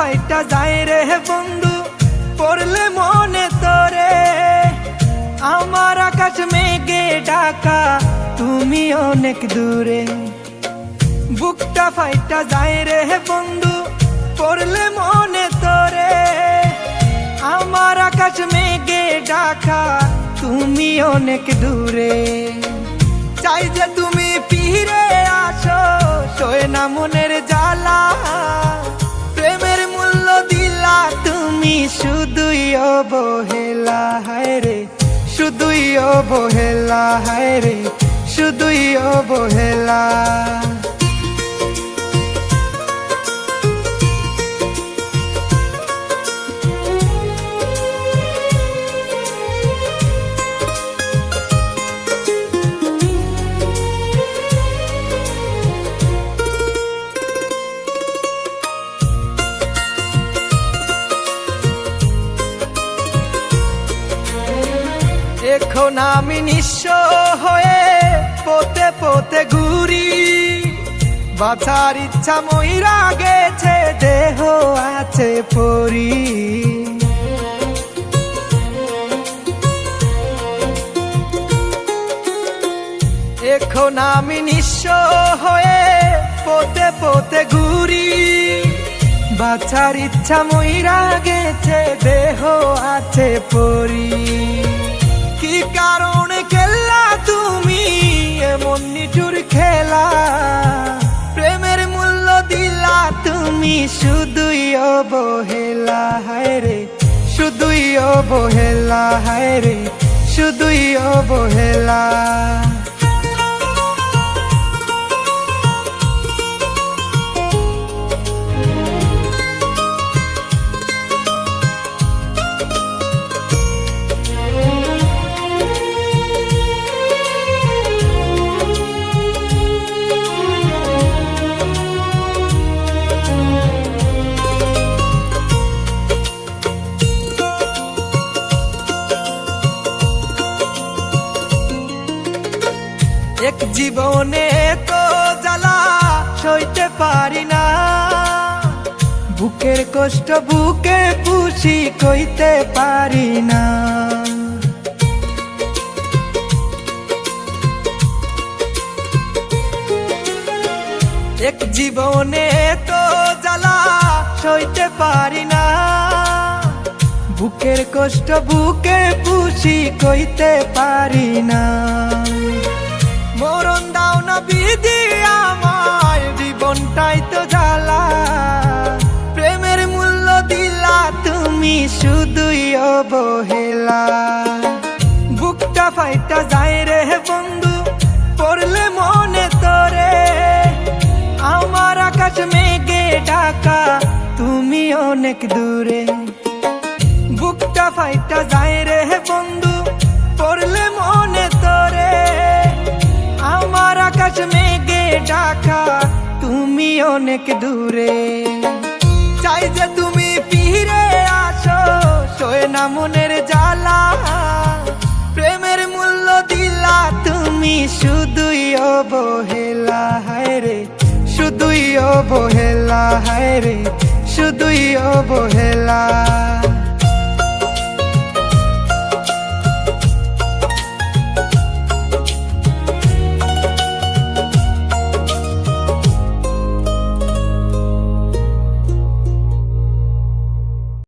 ফাইটা যায় রে বন্ধু পড়লে মনে তোরে। আমার আকাশ মেঘে ঢাকা তুমি অনেক দূরে। বুকটা ফাইটা যায় রে বন্ধু পড়লে মনে তোরে। আমার আকাশ মেঘে ঢাকা তুমি অনেক দূরে। চাই যে তুমি ফিরে আসো, সয় না মনের জ্বালা। প্রেমের মূল্য দিলা তুমি শুধুই অবহেলা, হায় রে শুধুই অবহেলা, হায় রে শুধুই অবহেলা। এখন আমি নিঃস্ব হয়ে পথে পথে ঘুরি। বাঁচার ইচ্ছা মইরা গেছে, দেহ আছে পরি। এখন আমি নিঃস্ব হয়ে পথে পথে ঘুরি। বাঁচার ইচ্ছা মইরা গেছে, দেহ আছে পরি। কি কারণে খেললা তুমি এমন নিঠুর খেলা? প্রেমের মূল্য দিলা তুমি শুধুই অবহেলা, হায় রে শুধুই অবহেলা, হায় রে শুধুই অবহেলা। এক জীবনে তো জ্বালা সইতে পারি না। বুকের কষ্ট বুকে পুষি কইতে পারি না। এক জীবনে তো জ্বালা সইতে পারি না। বুকের কষ্ট বুকে পুষি কইতে পারি না। মরণ দাও না বিধি আমার জীবনটাই তো জ্বালা। প্রেমের মূল্য দিলা তুমি শুধুই অবহেলা। বুকটা ফাইটা যায় রে বন্ধু পড়লে মনে তোরে। আমার আকাশ মেঘে ঢাকা তুমি অনেক দূরে। বুকটা ফাইটা যায় রে বন্ধু পড়লে মনে তোরে। আমার আকাশ মেঘে ঢাকা তুমি অনেক দূরে। চাই যে তুমি ফিরে আসো, সয় না মনের জ্বালা। প্রেমের মূল্য দিলা তুমি শুধুই অবহেলা, হায় রে শুধুই অবহেলা, হায় রে শুধুই অবহেলা।